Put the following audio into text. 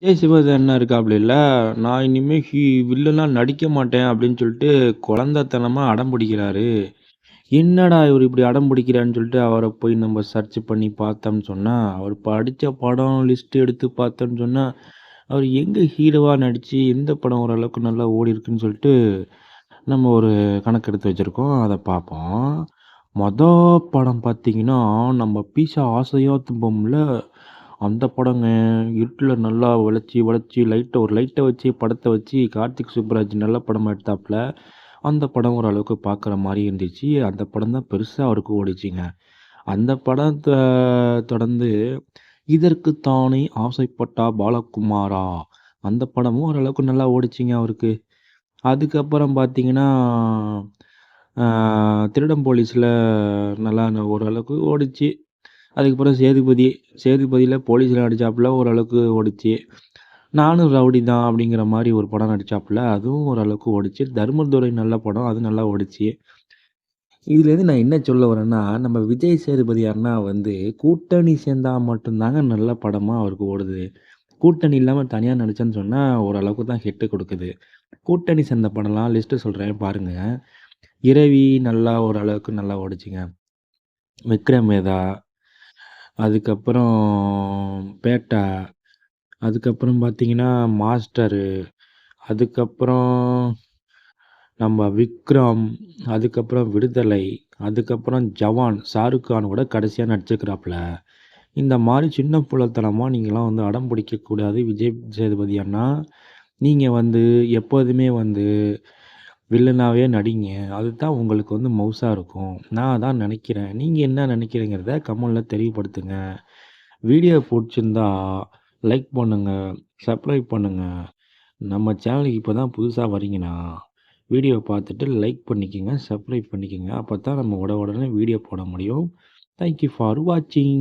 விஜய் சேதுபதி அண்ணன் இருக்காப்புலைல, நான் இனிமே வில்லனா நடிக்க மாட்டேன் அப்படின்னு சொல்லிட்டு குழந்தைத்தனமா அடம் பிடிக்கிறாரு. என்னடா இவரு இப்படி அடம் பிடிக்கிறாருன்னு சொல்லிட்டு அவர போய் நம்ம சர்ச் பண்ணி பார்த்தோம்னு சொன்னா, அவர் படிச்ச படம் லிஸ்ட் எடுத்து பார்த்தோம்னு சொன்னா, அவர் எங்க ஹீரோவா நடிச்சு எந்த படம் ஓரளவுக்கு நல்லா ஓடியிருக்குன்னு சொல்லிட்டு நம்ம ஒரு கணக்கெடுத்து வச்சிருக்கோம். அத பார்ப்போம். மொத படம் பார்த்தீங்கன்னா, நம்ம பீஸா ஆசையா தும்போம்ல, அந்த படங்க. இருட்டுல நல்லா வளச்சு, வளச்சு ஒரு லைட்ட வச்சு படத்த வச்சு கார்த்திக் சுப்புராஜ் நல்ல படமா எடுத்தாப்புல. அந்த படம் ஓரளவுக்கு பார்க்குற மாரி இருந்துச்சு. அந்த படம் தான் பெருசா அவருக்கு ஓடிச்சுங்க. அந்த படத்த தொடர்ந்து, "இதற்கு தானே ஆசைப்பட்டா பாலகுமாரா" அந்த படமும் ஓரளவுக்கு நல்லா ஓடிச்சுங்க அவருக்கு. அதுக்கப்புறம் பார்த்தீங்கன்னா, ஆ திருடன் போலீஸ்ல நல்லா ஓரளவுக்கு ஓடிச்சு. அதுக்கப்புறம் சேதுபதி. சேதுபதியில போலீஸ்ல நடிச்சாப்புல ஓரளவுக்கு ஓடிச்சு. நானும் ரவுடி தான் அப்படிங்கிற மாரி ஒரு படம் நடிச்சாப்புல. அதுவும் ஓரளவுக்கு ஓடிச்சு. தர்மதுரை நல்ல படம். அது நல்லா ஓடிச்சு. இதுலேருந்து நான் என்ன சொல்ல வரேன்னா, நம்ம விஜய் சேதுபதி அண்ணா வந்து கூட்டணி சேர்ந்தா மட்டும் தாங்க நல்ல படமா அவருக்கு ஓடுது. கூட்டணி இல்லாம தனியா நடிச்சேன்னு சொன்னா, ஓரளவுக்கு தான் ஹிட் குடுக்குது. கூட்டணி சேர்ந்த படம்லாம் லிஸ்ட் சொல்றேன் பாருங்க. இரவி நல்லா ஓரளவுக்கு நல்லா ஓடுச்சுங்க. விக்ரம் வேதா, அதுக்கப்புறம் பேட்டா, அதுக்கப்புறம் பார்த்தீங்கன்னா மாஸ்டரு, அதுக்கப்புறம் நம்ம விக்ரம், அதுக்கப்புறம் விடுதலை, அதுக்கப்புறம் ஜவான், ஷாருக் கான் கூட கடைசியா நடிச்சிருக்கிறாப்புல. இந்த மாரி சின்ன புள்ளத்தனமா நீங்கலாம் வந்து அடம் பிடிக்கக்கூடாது விஜய் சேதுபதி அண்ணா. நீங்க வந்து எப்போதுமே வந்து வில்லனாவே நடிங்க. அதுதான் உங்களுக்கு வந்து மவுஸா இருக்கும். நான் அதான் நெனைக்கிறேன். நீங்க என்ன நெனைக்கிறீங்கிறத கமெண்ட்ல தெரியப்படுத்துங்க. வீடியோ புடிச்சிருந்தா லைக் பண்ணுங்க, சப்ஸ்கிரைப் பண்ணுங்க. நம்ம சேனலுக்கு இப்ப தான் புதுசா வரீங்கன்னா, வீடியோ பார்த்துட்டு லைக் பண்ணிக்கங்க, சப்ஸ்கிரைப் பண்ணிக்கங்க. அப்பத்தான் நம்ம உடனே வீடியோ போட முடியும். தேங்க் யூ ஃபார் வாட்சிங்.